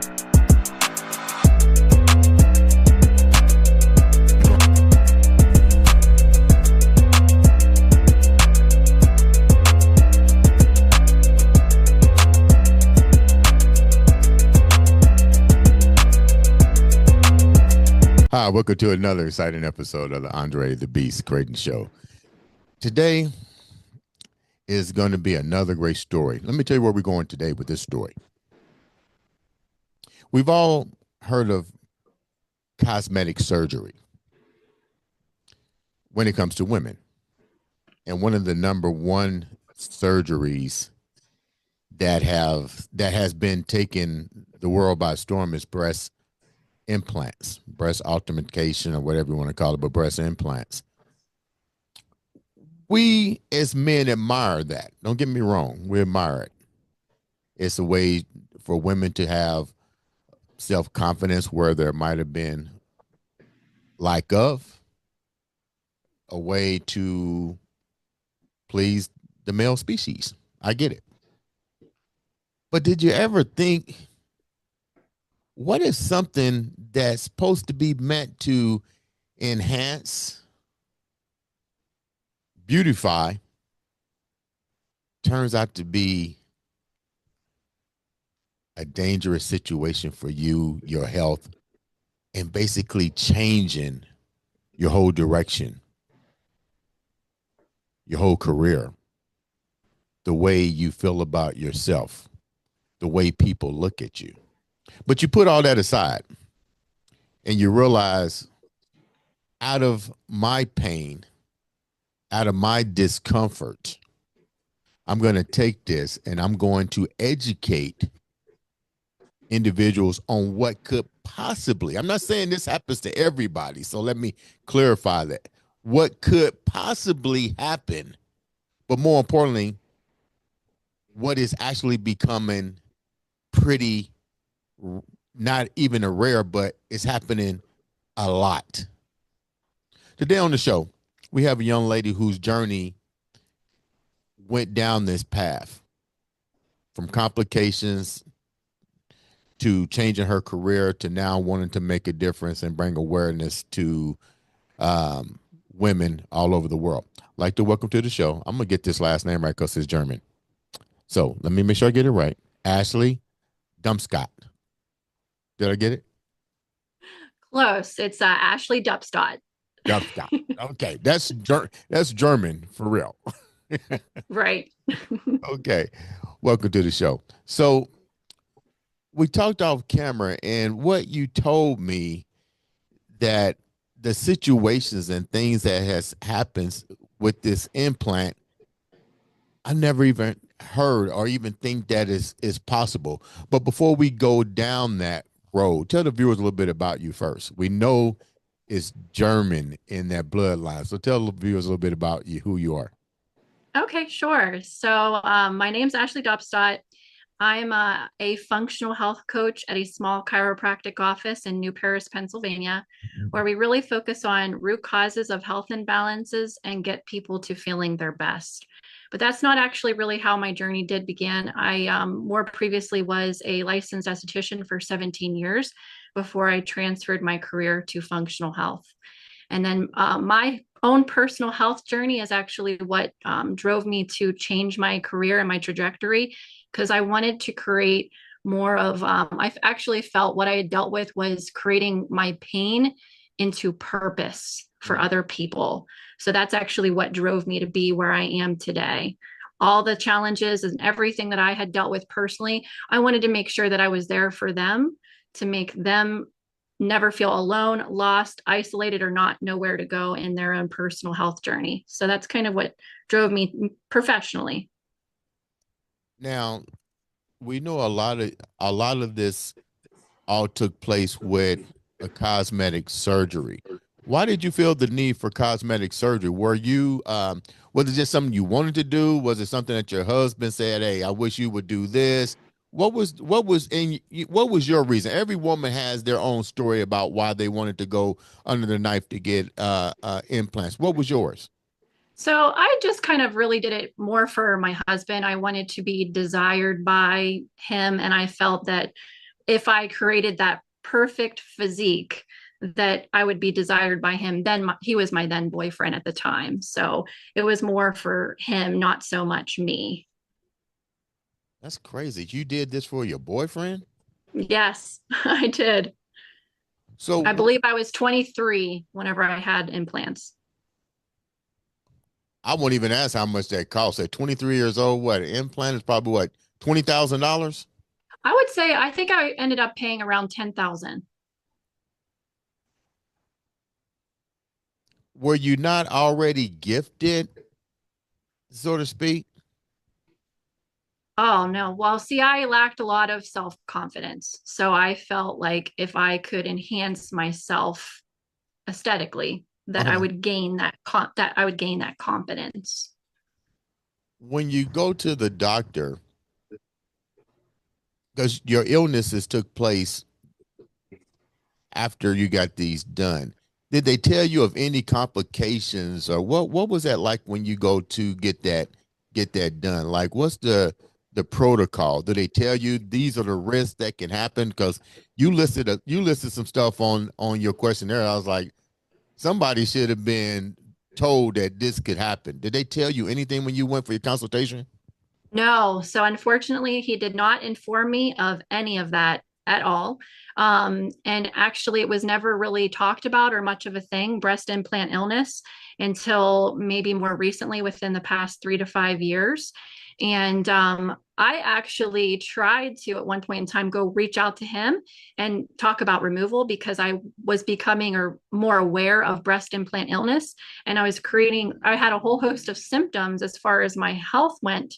Hi, welcome to another exciting episode of the Andre The Beast Crayton Show. Today is going to be another great story. Let me tell you where we're going today with this story. We've all heard of cosmetic surgery when it comes to women. And one of the number one surgeries that has been taking the world by storm is breast implants, breast augmentation, or whatever you want to call it, but breast implants. We as men admire that. Don't get me wrong. We admire it. It's a way for women to have self-confidence where there might have been lack of, a way to please the male species. I get it. But did you ever think, what if something that's supposed to be meant to enhance, beautify, turns out to be a dangerous situation for you, your health, and basically changing your whole direction, your whole career, the way you feel about yourself, the way people look at you? But you put all that aside and you realize, out of my pain, out of my discomfort, I'm going to take this and I'm going to educate individuals on what could possibly, I'm not saying this happens to everybody, so let me clarify that, what could possibly happen, but more importantly, what is actually becoming pretty, not even a rare, but it's happening a lot. Today on the show, we have a young lady whose journey went down this path, from complications to changing her career to now wanting to make a difference and bring awareness to women all over the world. I'd like to welcome to the show. I'm going to get this last name right because it's German. So let me make sure I get it right. Ashley Duppstadt. Did I get it? Close. It's Ashley Duppstadt. Duppstadt. Okay, that's German for real. Right. Okay, welcome to the show. So we talked off camera, and what you told me, that the situations and things that has happened with this implant, I never even heard or even think that is possible. But before we go down that road, tell the viewers a little bit about you first. We know it's German in that bloodline, so tell the viewers a little bit about you, who you are. Okay, sure. So my name's Ashley Duppstadt. I'm a functional health coach at a small chiropractic office in New Paris, Pennsylvania, where we really focus on root causes of health imbalances and get people to feeling their best. But that's not actually really how my journey did begin. I more previously was a licensed esthetician for 17 years before I transferred my career to functional health. And then my own personal health journey is actually what drove me to change my career and my trajectory, because I wanted to create more of, I actually felt what I had dealt with was creating my pain into purpose for other people. So that's actually what drove me to be where I am today. All the challenges and everything that I had dealt with personally, I wanted to make sure that I was there for them, to make them never feel alone, lost, isolated, or not know where to go in their own personal health journey. So that's kind of what drove me professionally. Now, we know a lot of this all took place with a cosmetic surgery. Why did you feel the need for cosmetic surgery? Were you was it just something you wanted to do? Was it something that your husband said, "Hey, I wish you would do this"? What was your reason? Every woman has their own story about why they wanted to go under the knife to get implants. What was yours? So I just kind of really did it more for my husband. I wanted to be desired by him, and I felt that if I created that perfect physique that I would be desired by him. Then he was my then boyfriend at the time. So it was more for him, not so much me. That's crazy. You did this for your boyfriend? Yes, I did. So I believe I was 23 whenever I had implants. I won't even ask how much that cost. At 23 years old, what an implant is probably what, $20,000? I would say I think I ended up paying around 10,000. Were you not already gifted, so to speak? Oh no. Well, see, I lacked a lot of self-confidence. So I felt like if I could enhance myself aesthetically, that I Uh-huh. would gain that I would gain that confidence. When you go to the doctor, because your illnesses took place after you got these done, did they tell you of any complications, or what was that like when you go to get that done? Like, what's the protocol? Do they tell you these are the risks that can happen? Because you listed some stuff on your questionnaire. I was like, somebody should have been told that this could happen. Did they tell you anything when you went for your consultation? No, so unfortunately, he did not inform me of any of that at all. And actually, it was never really talked about or much of a thing, breast implant illness, until maybe more recently within the past 3 to 5 years. And I actually tried to, at one point in time, go reach out to him and talk about removal because I was becoming or more aware of breast implant illness. And I had a whole host of symptoms as far as my health went,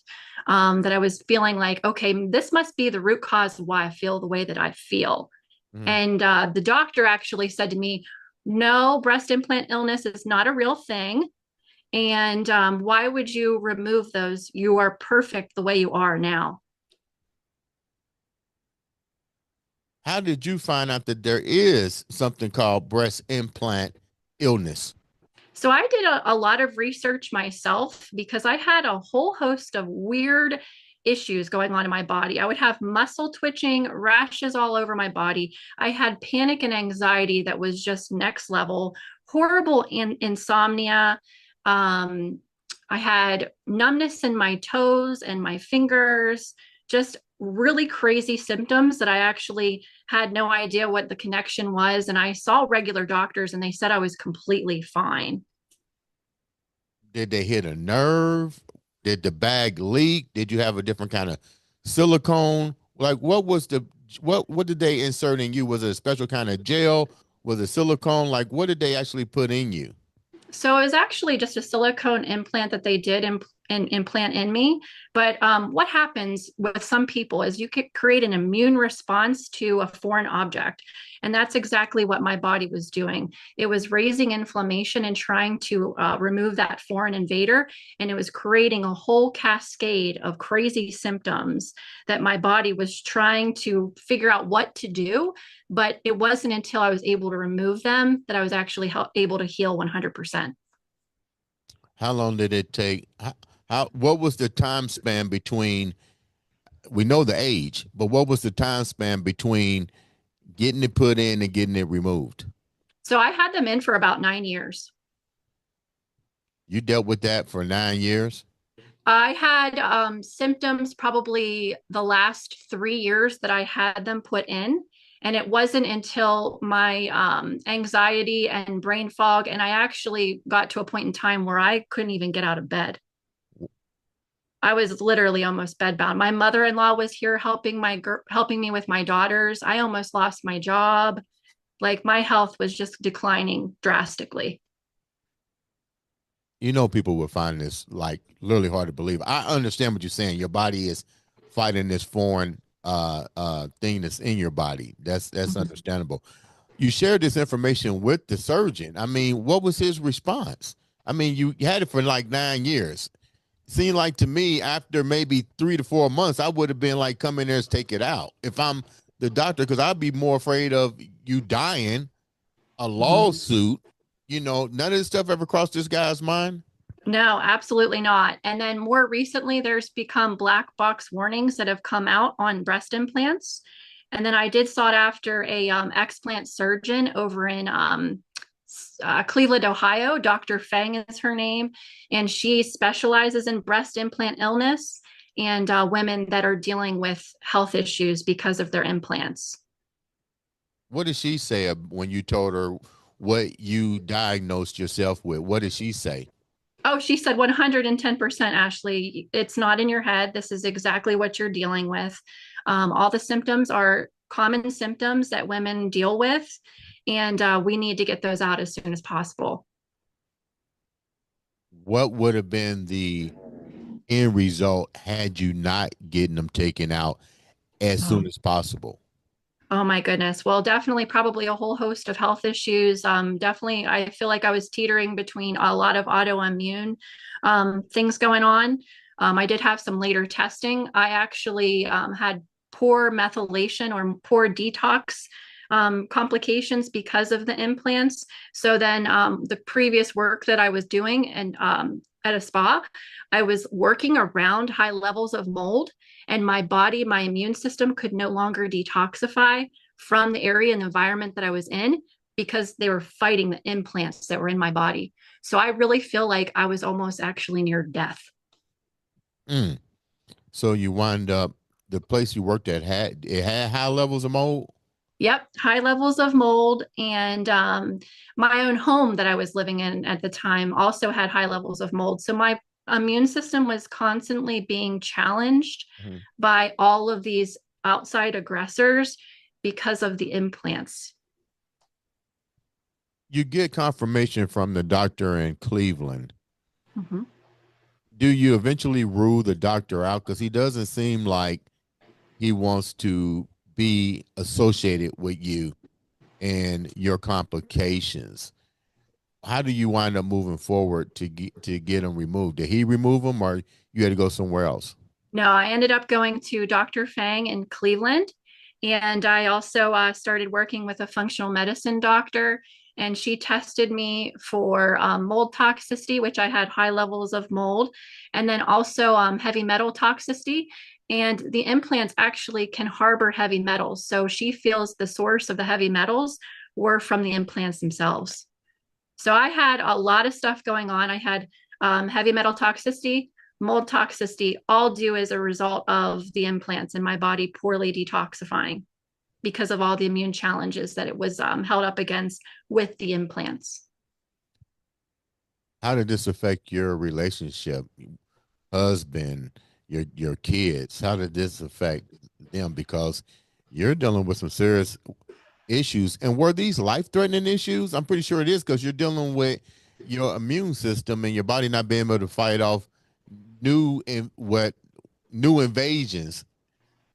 that I was feeling like, okay, this must be the root cause of why I feel the way that I feel. Mhm. And the doctor actually said to me, no, breast implant illness is not a real thing. And why would you remove those? You are perfect the way you are now. How did you find out that there is something called breast implant illness? So I did a lot of research myself because I had a whole host of weird issues going on in my body. I would have muscle twitching, rashes all over my body. I had panic and anxiety that was just next level, horrible insomnia. Um, I had numbness in my toes and my fingers, just really crazy symptoms that I actually had no idea what the connection was. And I saw regular doctors and they said I was completely fine. Did they hit a nerve? Did the bag leak? Did you have a different kind of silicone? Like, what did they insert in you? Was it a special kind of gel? Was it silicone? Like, what did they actually put in you? So it was actually just a silicone implant that they did implant in me. But what happens with some people is you could create an immune response to a foreign object. And that's exactly what my body was doing. It was raising inflammation and trying to remove that foreign invader. And it was creating a whole cascade of crazy symptoms that my body was trying to figure out what to do. But it wasn't until I was able to remove them that I was actually able to heal 100%. How long did it take? What was the time span between, we know the age, but what was the time span between getting it put in and getting it removed? So I had them in for about 9 years. You dealt with that for 9 years? I had symptoms probably the last 3 years that I had them put in. And it wasn't until my anxiety and brain fog, and I actually got to a point in time where I couldn't even get out of bed. I was literally almost bedbound. My mother-in-law was here helping me with my daughters. I almost lost my job. Like my health was just declining drastically. You know, people will find this like literally hard to believe. I understand what you're saying. Your body is fighting this foreign thing that's in your body. That's Mhm. understandable. You shared this information with the surgeon. I mean, what was his response? I mean, you had it for like 9 years. Seemed like to me after maybe 3 to 4 months, I would have been like, come in there and take it out. If I'm the doctor, because I'd be more afraid of you dying, a Mhm. lawsuit. None of this stuff ever crossed this guy's mind. No, absolutely not. And then more recently, there's become black box warnings that have come out on breast implants. And then I did sought after a explant surgeon over in Cleveland, Ohio. Dr. Fang is her name, and she specializes in breast implant illness and women that are dealing with health issues because of their implants. What did she say when you told her what you diagnosed yourself with? What did she say? Oh, she said 110%, Ashley. It's not in your head. This is exactly what you're dealing with. All the symptoms are common symptoms that women deal with, and we need to get those out as soon as possible. What would have been the end result had you not getting them taken out as soon Oh. as possible? Oh my goodness. Well, definitely, probably a whole host of health issues. Definitely, I feel like I was teetering between a lot of autoimmune things going on. I did have some later testing. I actually had poor methylation or poor detox complications because of the implants. So then the previous work that I was doing and at a spa, I was working around high levels of mold, and my body, my immune system could no longer detoxify from the area and the environment that I was in because they were fighting the implants that were in my body. So I really feel like I was almost actually near death. Mm. So you wind up the place you worked at had high levels of mold. Yep, high levels of mold. And my own home that I was living in at the time also had high levels of mold. So my immune system was constantly being challenged Mhm. by all of these outside aggressors because of the implants. You get confirmation from the doctor in Cleveland. Mhm. Do you eventually rule the doctor out? Because he doesn't seem like he wants to be associated with you and your complications. How do you wind up moving forward to get him removed? Did he remove him, or you had to go somewhere else? No, I ended up going to Dr. Fang in Cleveland. And I also started working with a functional medicine doctor. And she tested me for mold toxicity, which I had high levels of mold, and then also heavy metal toxicity. And the implants actually can harbor heavy metals. So she feels the source of the heavy metals were from the implants themselves. So I had a lot of stuff going on. I had heavy metal toxicity, mold toxicity, all due as a result of the implants in my body poorly detoxifying because of all the immune challenges that it was held up against with the implants. How did this affect your relationship, husband, your kids? How did this affect them? Because you're dealing with some serious issues. And were these life threatening issues? I'm pretty sure it is because you're dealing with your immune system and your body not being able to fight off new in what new invasions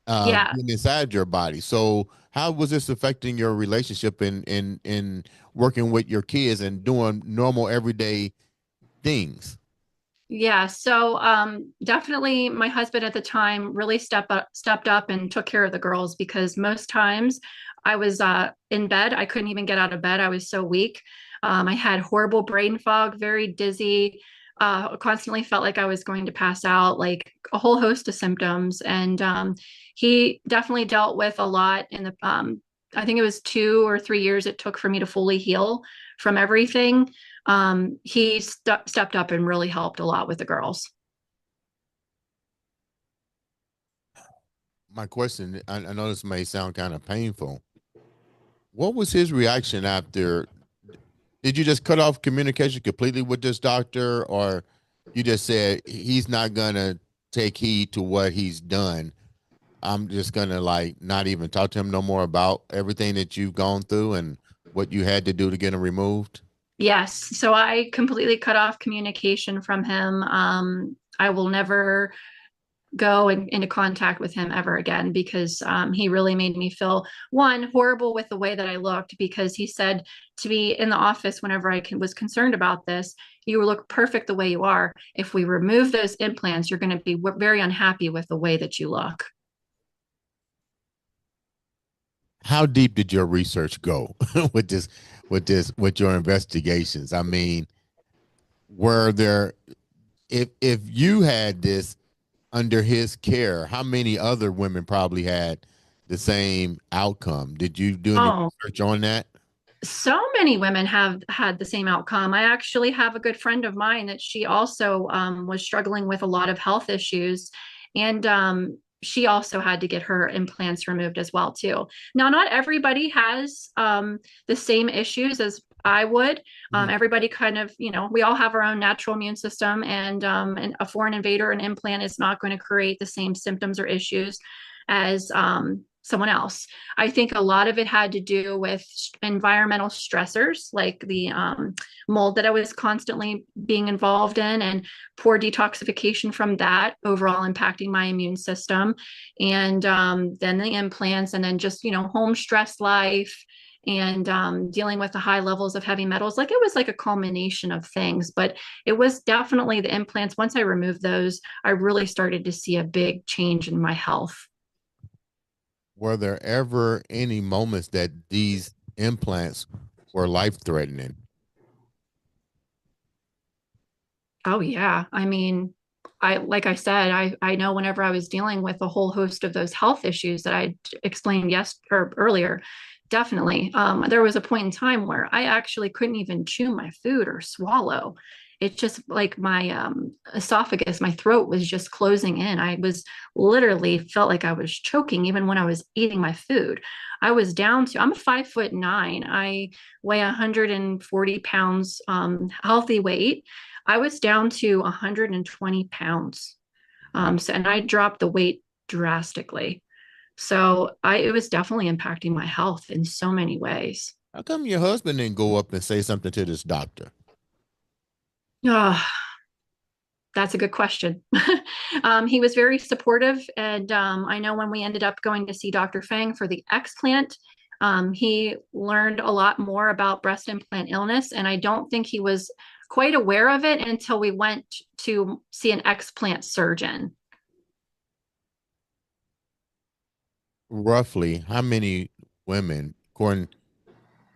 Yeah, getting inside your body. So how was this affecting your relationship in working with your kids and doing normal everyday things? yeah. So definitely my husband at the time really stepped up and took care of the girls because most times I was in bed. I couldn't even get out of bed. I was so weak. I had horrible brain fog, very dizzy, constantly felt like I was going to pass out, like a whole host of symptoms. And he definitely dealt with a lot in the I think it was 2 or 3 years it took for me to fully heal from everything. He stepped up and really helped a lot with the girls. My question, I know this may sound kind of painful. What was his reaction after? Did you just cut off communication completely with this doctor, or you just said he's not gonna take heed to what he's done? I'm just gonna like not even talk to him no more about everything that you've gone through and what you had to do to get him removed. Yes, so I completely cut off communication from him. I will never go into contact with him ever again because he really made me feel one horrible with the way that I looked because he said to me in the office whenever was concerned about this, you look perfect the way you are. If we remove those implants, you're going to be very unhappy with the way that you look. How deep did your research go with your investigations? I mean, were there if you had this under his care, how many other women probably had the same outcome. Did you do any Oh, research on that? so many women have had the same outcome. I actually have a good friend of mine that she also was struggling with a lot of health issues, and she also had to get her implants removed as well too. Now, not everybody has the same issues as I would. Mhm. Everybody kind of, we all have our own natural immune system, and a foreign invader, an implant is not going to create the same symptoms or issues as someone else. I think a lot of it had to do with environmental stressors, like the mold that I was constantly being involved in, and poor detoxification from that, overall impacting my immune system. And then the implants, and then just, home stress life. And dealing with the high levels of heavy metals, like it was like a culmination of things, but it was definitely the implants. Once I removed those, I really started to see a big change in my health. Were there ever any moments that these implants were life threatening? Oh yeah. I mean, like I said, I know whenever I was dealing with a whole host of those health issues that I explained or earlier, definitely. There was a point in time where I actually couldn't even chew my food or swallow. It's just like my esophagus, my throat was just closing in. I was literally felt like I was choking even when I was eating my food. I was down to, I'm 5'9". I weigh 140 pounds, healthy weight. I was down to 120 pounds. Wow. And I dropped the weight drastically. So it was definitely impacting my health in so many ways. How come your husband didn't go up and say something to this doctor? Oh, that's a good question. He was very supportive. And I know when we ended up going to see Dr. Fang for the explant, he learned a lot more about breast implant illness. And I don't think he was quite aware of it until we went to see an explant surgeon. Roughly, how many women, according,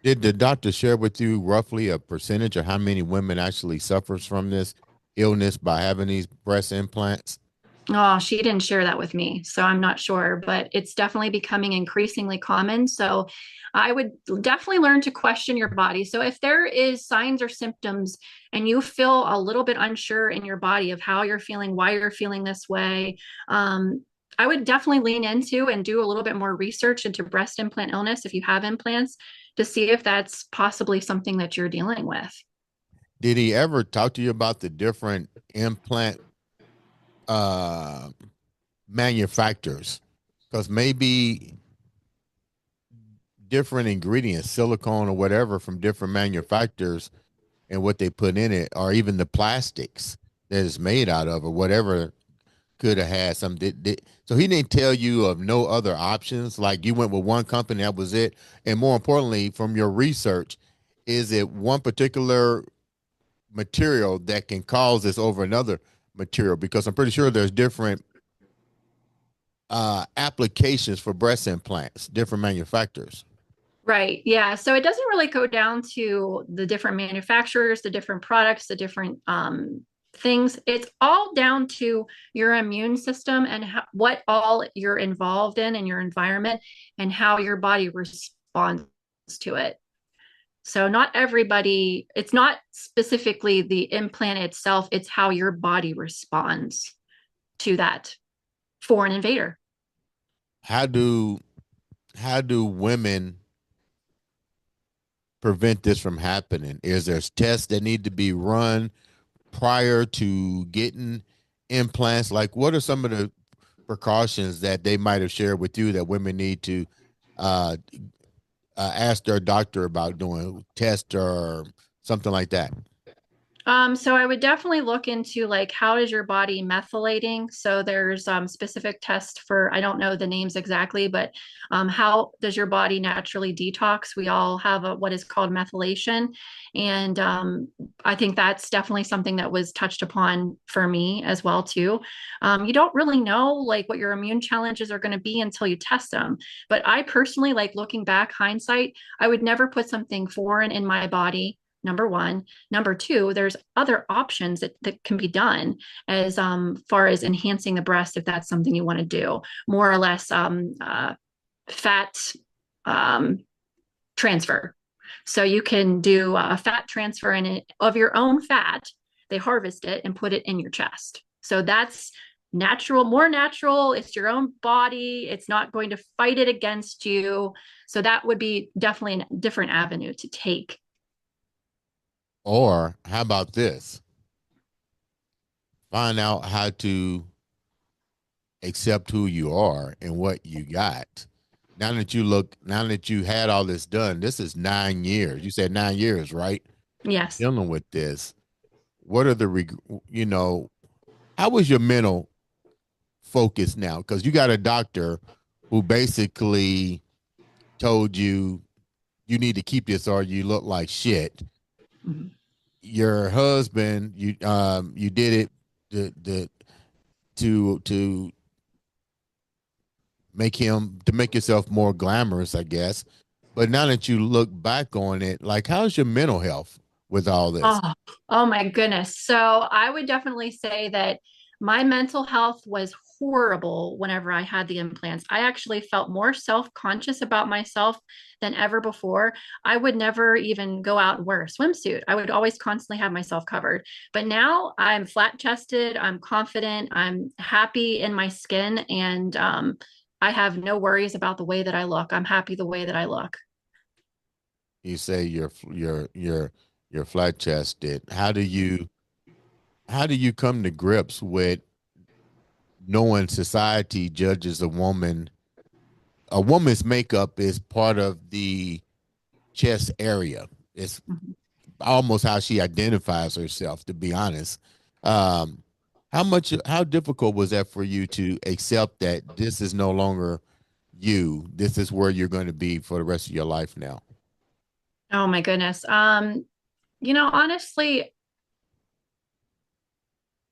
did the doctor share with you roughly a percentage of how many women actually suffers from this illness by having these breast implants? Oh, she didn't share that with me, so I'm not sure, but it's definitely becoming increasingly common. So I would definitely learn to question your body. So if there is signs or symptoms and you feel a little bit unsure in your body of how you're feeling, why you're feeling this way, I would definitely lean into and do a little bit more research into breast implant illness if you have implants to see if that's possibly something that you're dealing with. Did he ever talk to you about the different implant uh, manufacturers? Because maybe different ingredients, silicone or whatever, from different manufacturers and what they put in it, or even the plastics that it's made out of, or whatever, could have had some. So he didn't tell you of no other options. Like you went with one company, that was it. And more importantly, from your research, is it one particular material that can cause this over another material? Because I'm pretty sure there's different applications for breast implants, different manufacturers. Right. Yeah. So it doesn't really go down to the different manufacturers, the different products, the different things. It's all down to your immune system and what all you're involved in your environment and how your body responds to it. So not everybody, it's not specifically the implant itself, it's how your body responds to that foreign invader. How do women prevent this from happening? Is there tests that need to be run prior to getting implants? Like, what are some of the precautions that they might have shared with you that women need to uh, ask their doctor about doing test or something like that? So I would definitely look into like how is your body methylating? So there's specific tests for, I don't know the names exactly, but how does your body naturally detox? We all have what is called methylation, and I think that's definitely something that was touched upon for me as well too. You don't really know like what your immune challenges are going to be until you test them. But I personally, like looking back, hindsight, I would never put something foreign in my body. Number one. Number two, there's other options that can be done as far as enhancing the breast if that's something you want to do. More or less fat um, transfer. So you can do a fat transfer in it of your own fat. They harvest it and put it in your chest. So that's natural, more natural. It's your own body. It's not going to fight it against you. So that would be definitely a different avenue to take. Or how about this? Find out how to accept who you are and what you got. Now that you had all this done, this is 9 years. You said 9 years, right? Yes. Dealing with this. What are you know, how was your mental focus now? Because you got a doctor who basically told you you need to keep this or you look like shit. Mm-hmm. Your husband, you did it the to make yourself more glamorous, I guess. But now that you look back on it, like how's your mental health with all this? Oh, oh my goodness. So I would definitely say that my mental health was horrible whenever I had the implants. I actually felt more self-conscious about myself than ever before. I would never even go out and wear a swimsuit. I would always constantly have myself covered. But now I'm flat-chested, I'm confident, I'm happy in my skin, and I have no worries about the way that I look. I'm happy the way that I look. You say you're flat chested. How do you come to grips with knowing society judges a woman's makeup is part of the chest area. It's Mhm. almost how she identifies herself, to be honest. Um, how difficult was that for you to accept that this is no longer you? This is where you're going to be for the rest of your life now. Oh my goodness. Honestly,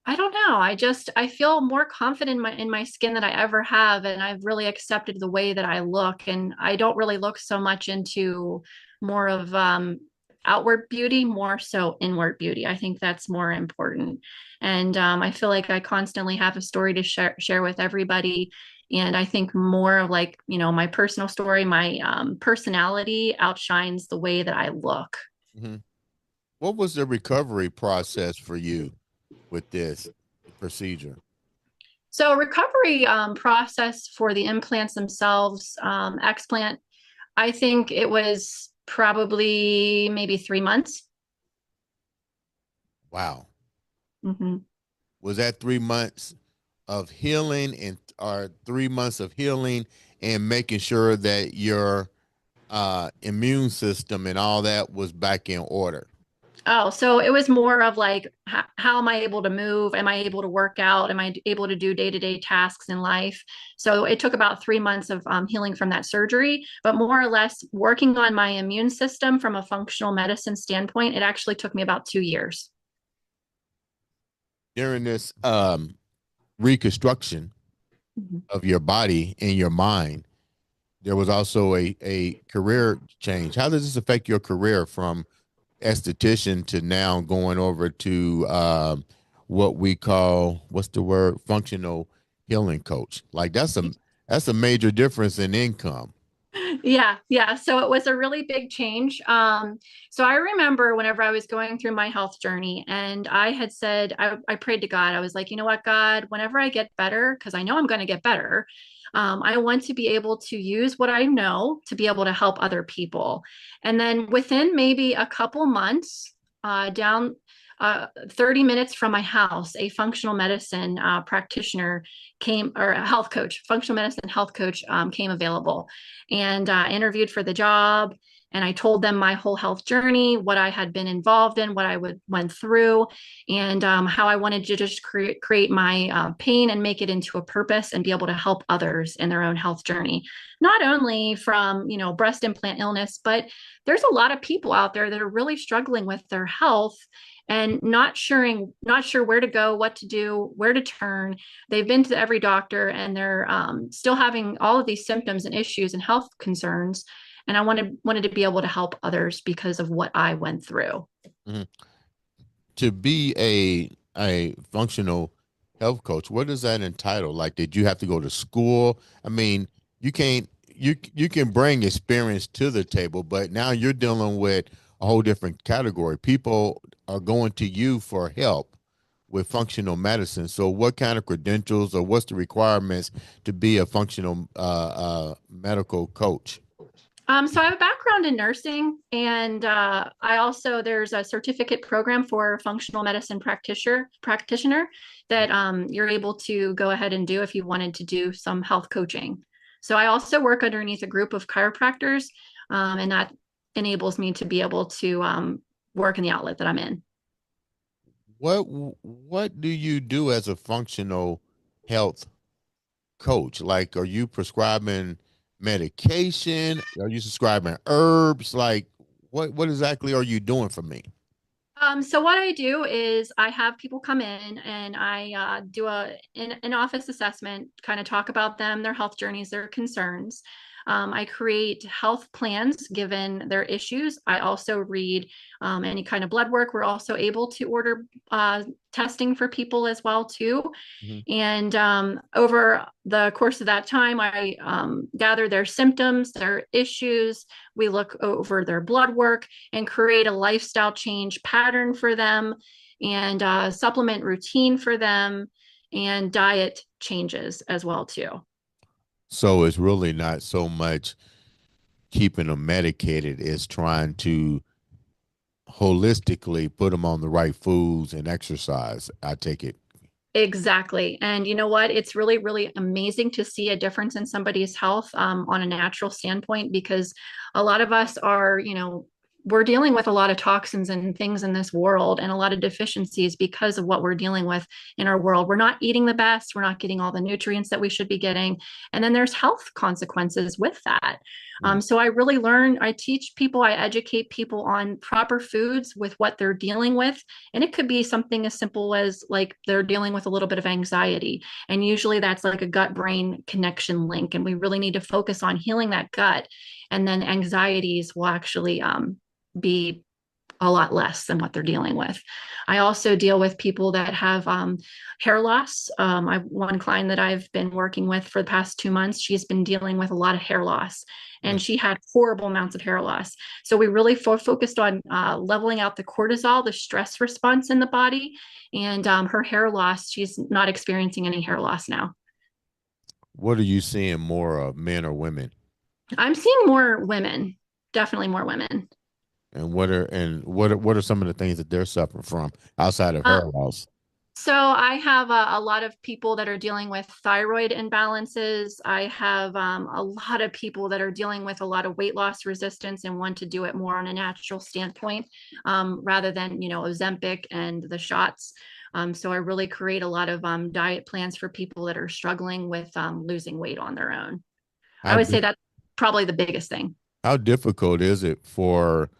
I don't know. I feel more confident in my skin than I ever have, and I've really accepted the way that I look, and I don't really look so much into more of outward beauty, more so inward beauty. I think that's more important, and I feel like I constantly have a story to share with everybody, and I think more of like my personal story, my personality outshines the way that I look. Mhm. What was the recovery process for you with this procedure? So recovery process for the implants themselves, explant, I think it was probably maybe 3 months. Wow. Hmm. Was that 3 months of healing and or 3 months of healing and making sure that your immune system and all that was back in order? Oh, so it was more of like, how am I able to move? Am I able to work out? Am I able to do day-to-day tasks in life? So it took about 3 months of healing from that surgery, but more or less working on my immune system from a functional medicine standpoint, it actually took me about 2 years. During this reconstruction Mhm. of your body and your mind, there was also a career change. How does this affect your career from esthetician to now going over to what we call, what's the word, functional healing coach? Like that's a major difference in income. Yeah, yeah. So it was a really big change. So I remember whenever I was going through my health journey, and I had said, I prayed to God. I was like, you know what, God, whenever I get better, because I know I'm going to get better, I want to be able to use what I know to be able to help other people. And then within maybe a couple months, down 30 minutes from my house, a functional medicine practitioner came, or a health coach, functional medicine health coach came available, and interviewed for the job. And I told them my whole health journey, what I had been involved in, what I went through, and how I wanted to just create my pain and make it into a purpose and be able to help others in their own health journey. Not only from breast implant illness, but there's a lot of people out there that are really struggling with their health and not sure where to go, what to do, where to turn. They've been to every doctor, and they're still having all of these symptoms and issues and health concerns. And I wanted to be able to help others because of what I went through. Mhm. To be a functional health coach, what does that entitle? Like, did you have to go to school? I mean, you can't. you can bring experience to the table, but now you're dealing with a whole different category. People are going to you for help with functional medicine. So, what kind of credentials or what's the requirements to be a functional medical coach? So I have a background in nursing, and I also there's a certificate program for functional medicine practitioner that you're able to go ahead and do if you wanted to do some health coaching. So I also work underneath a group of chiropractors, and that enables me to be able to work in the outlet that I'm in. What do you do as a functional health coach? Like, are you prescribing medication? Are you prescribing herbs? Like, what exactly are you doing for me? So what I do is I have people come in and I do an office assessment, kind of talk about them, their health journeys, their concerns. I create health plans given their issues. I also read any kind of blood work. We're also able to order testing for people as well too. Mhm. And over the course of that time, I gather their symptoms, their issues. We look over their blood work and create a lifestyle change pattern for them and supplement routine for them and diet changes as well too. So it's really not so much keeping them medicated; it's trying to holistically put them on the right foods and exercise. I take it. Exactly. And you know what? It's really, really amazing to see a difference in somebody's health on a natural standpoint because a lot of us are, we're dealing with a lot of toxins and things in this world and a lot of deficiencies because of what we're dealing with in our world. We're not eating the best, we're not getting all the nutrients that we should be getting. And then there's health consequences with that. Mm. So I teach people, I educate people on proper foods with what they're dealing with, and it could be something as simple as like they're dealing with a little bit of anxiety. And usually that's like a gut brain connection link. And we really need to focus on healing that gut. And then anxieties will actually be a lot less than what they're dealing with. I also deal with people that have hair loss. I one client that I've been working with for the past 2 months. She's been dealing with a lot of hair loss, Mm. and she had horrible amounts of hair loss. So we really focused on leveling out the cortisol, the stress response in the body, and her hair loss. She's not experiencing any hair loss now. What are you seeing more of, men or women? I'm seeing more women, definitely more women. And what are some of the things that they're suffering from outside of hair Uh, loss? So I have a lot of people that are dealing with thyroid imbalances. I have a lot of people that are dealing with a lot of weight loss resistance and want to do it more on a natural standpoint rather than, Ozempic and the shots. So I really create a lot of diet plans for people that are struggling with losing weight on their own. I How would say di- that's probably the biggest thing. how difficult is it for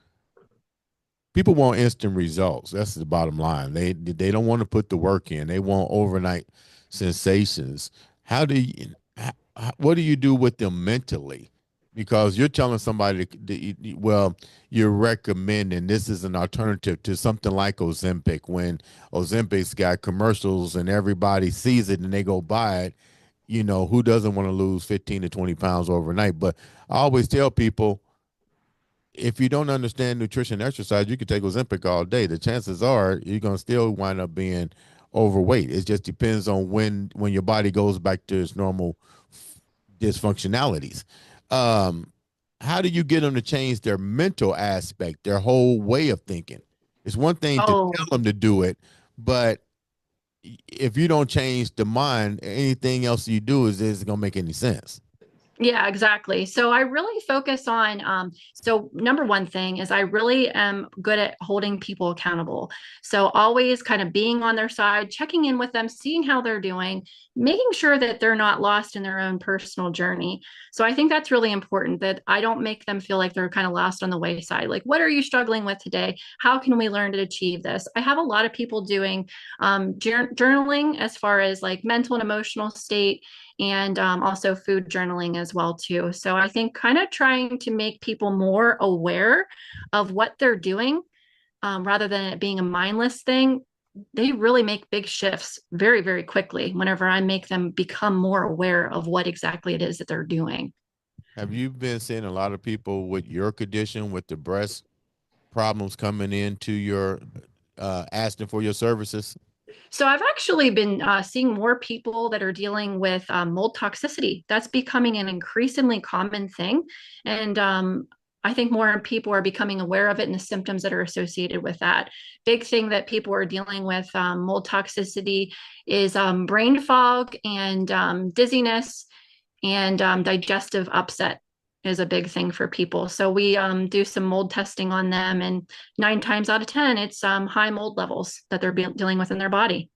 people want instant results? That's the bottom line. They don't want to put the work in. They want overnight sensations. How do you what do you do with them mentally? Because you're telling somebody well, you're recommending this is an alternative to something like Ozempic when Ozempic's got commercials and everybody sees it and they go buy it. Who doesn't want to lose 15 to 20 pounds overnight? But I always tell people if you don't understand nutrition and exercise, you can take Ozempic all day. The chances are you're gonna still wind up being overweight. It just depends on when your body goes back to its normal dysfunctionalities. Um, how do you get them to change their mental aspect, their whole way of thinking? It's one thing to tell Oh, them to do it, but if you don't change the mind, anything else you do is isn't gonna make any sense. yeah, exactly. So I really focus on, so number one thing is I really am good at holding people accountable. So always kind of being on their side, checking in with them, seeing how they're doing, making sure that they're not lost in their own personal journey. So I think that's really important that I don't make them feel like they're kind of lost on the wayside. Like, what are you struggling with today? How can we learn to achieve this? I have a lot of people doing journaling as far as like mental and emotional state and also food journaling as well too. So I think kind of trying to make people more aware of what they're doing rather than it being a mindless thing. They really make big shifts very, very quickly whenever I make them become more aware of what exactly it is that they're doing. Have you been seeing a lot of people with your condition, with the breast problems coming into your asking for your services? So I've actually been seeing more people that are dealing with mold toxicity. That's becoming an increasingly common thing. And I think more people are becoming aware of it and the symptoms that are associated with that. Big thing that people are dealing with mold toxicity is brain fog and dizziness and digestive upset is a big thing for people. So we do some mold testing on them, and 9 times out of 10, it's high mold levels that they're dealing with in their body.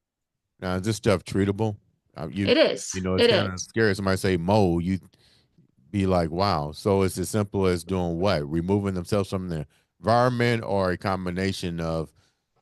Now, is this stuff treatable? It is. It's It kind of is. scary. Somebody say mold, you be like, wow. So it's as simple as doing what? Removing themselves from the environment, or a combination of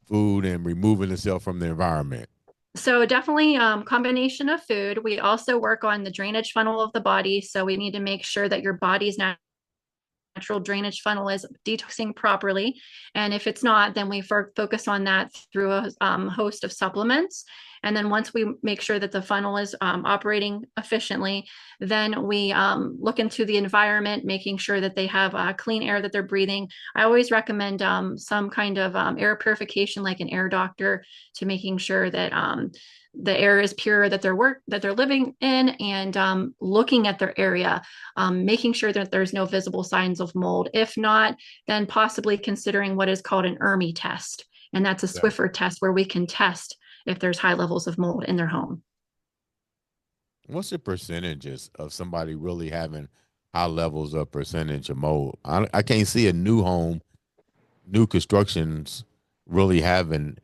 food and removing themselves from the environment? So definitely combination of food. We also work on the drainage funnel of the body. So we need to make sure that your body's natural drainage funnel is detoxing properly. And if it's not, then we focus on that through a host of supplements. And then once we make sure that the funnel is operating efficiently, then we look into the environment, making sure that they have clean air that they're breathing. I always recommend some kind of air purification, like an air doctor, to making sure that the air is pure that they're living in, and looking at their area, making sure that there's no visible signs of mold. If not, then possibly considering what is called an ERMI test, and that's a Yeah. Swiffer test where we can test if there's high levels of mold in their home. What's the percentages of somebody really having high levels of percentage of mold? I can't see a new home, new constructions really having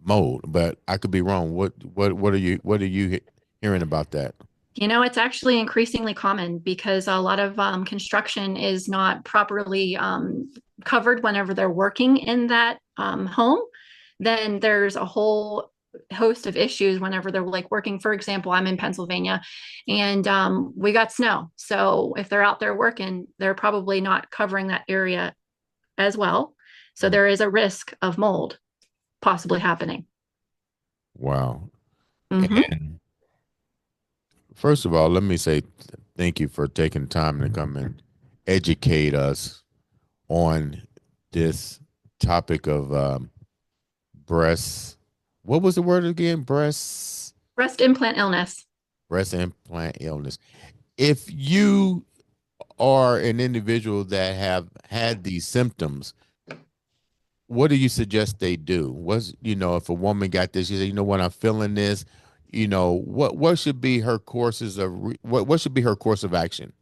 mold, but I could be wrong. What are you hearing about that? It's actually increasingly common because a lot of construction is not properly covered whenever they're working in that home. Then there's a whole host of issues whenever they're like working. For example, I'm in Pennsylvania and we got snow. So if they're out there working, they're probably not covering that area as well. So Mm. there is a risk of mold possibly happening. Wow. Mm-hmm. And first of all, let me say thank you for taking time to come and educate us on this topic of breast. What was the word again? Breast implant illness. Breast implant illness. If you are an individual that have had these symptoms, what do you suggest they do? If a woman got this, you say, you know what, I'm feeling this. What should be her courses of what should be her course of action?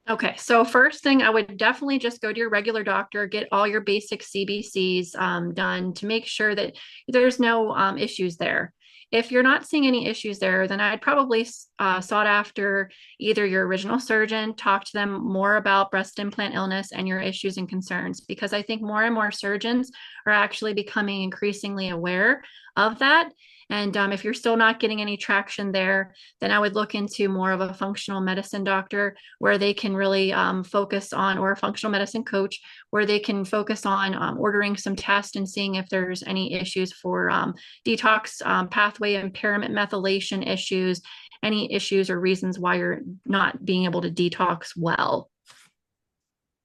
Okay, so first thing, I would definitely just go to your regular doctor, get all your basic CBCs done to make sure that there's no issues there. If you're not seeing any issues there, then I'd probably sought after either your original surgeon, talk to them more about breast implant illness and your issues and concerns, because I think more and more surgeons are actually becoming increasingly aware of that. And if you're still not getting any traction there, then I would look into more of a functional medicine doctor where they can really focus on, or a functional medicine coach, where they can focus on ordering some tests and seeing if there's any issues for detox pathway impairment, methylation issues, any issues or reasons why you're not being able to detox well.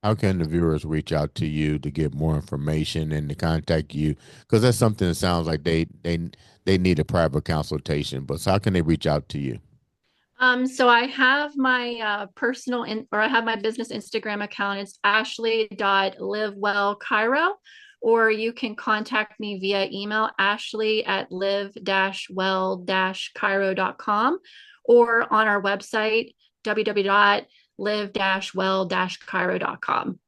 How can the viewers reach out to you to get more information and to contact you? Because that's something that sounds like they need a private consultation. But so how can they reach out to you? So I have my or I have my business Instagram account. It's ashley.livewellcairo, or you can contact me via email, ashley@live-well-cairo.com, or on our website, www.live-well-cairo.com.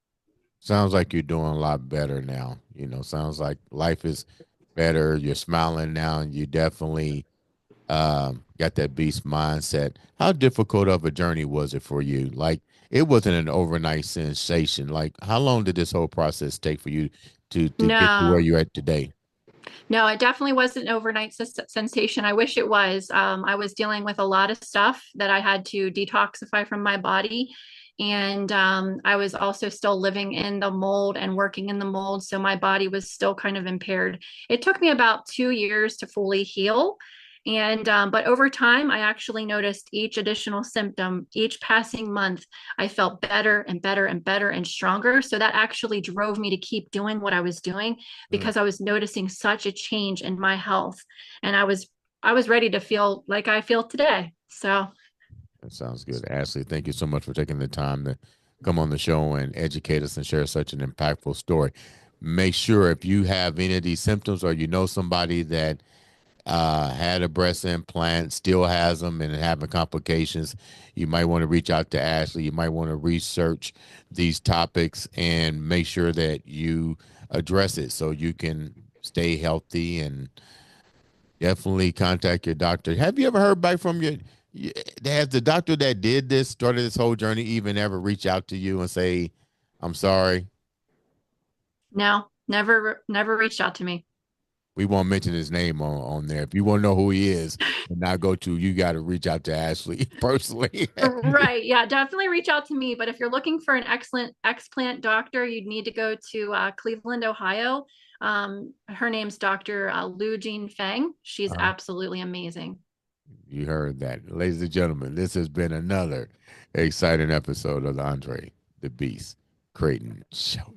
Sounds like you're doing a lot better now. Sounds like life is better. You're smiling now, and you definitely got that beast mindset. How difficult of a journey was it for you? Like, it wasn't an overnight sensation. Like, how long did this whole process take for you to get to where No, you're at today? No, it definitely wasn't an overnight sensation. I wish it was. I was dealing with a lot of stuff that I had to detoxify from my body. And I was also still living in the mold and working in the mold. So my body was still kind of impaired. It took me about 2 years to fully heal. And but over time, I actually noticed each additional symptom, each passing month, I felt better and better and better and stronger. So that actually drove me to keep doing what I was doing Mm. because I was noticing such a change in my health, and I was ready to feel like I feel today. So That sounds good. Ashley, thank you so much for taking the time to come on the show and educate us and share such an impactful story. Make sure if you have any of these symptoms or you know somebody that had a breast implant, still has them, and having complications, you might want to reach out to Ashley. You might want to research these topics and make sure that you address it so you can stay healthy and definitely contact your doctor. Have you ever heard back from has the doctor that did this, started this whole journey, even ever reach out to you and say, I'm sorry? no, never reached out to me. We won't mention his name on there. If you want to know who he is and not go to, you got to reach out to Ashley personally. Right. Yeah, definitely reach out to me. But if you're looking for an excellent explant doctor, you'd need to go to Cleveland, Ohio. Her name's Dr. Lu Jean Feng. She's uh, absolutely amazing. you heard that. Ladies and gentlemen, this has been another exciting episode of the Andre the Beast Crayton Show.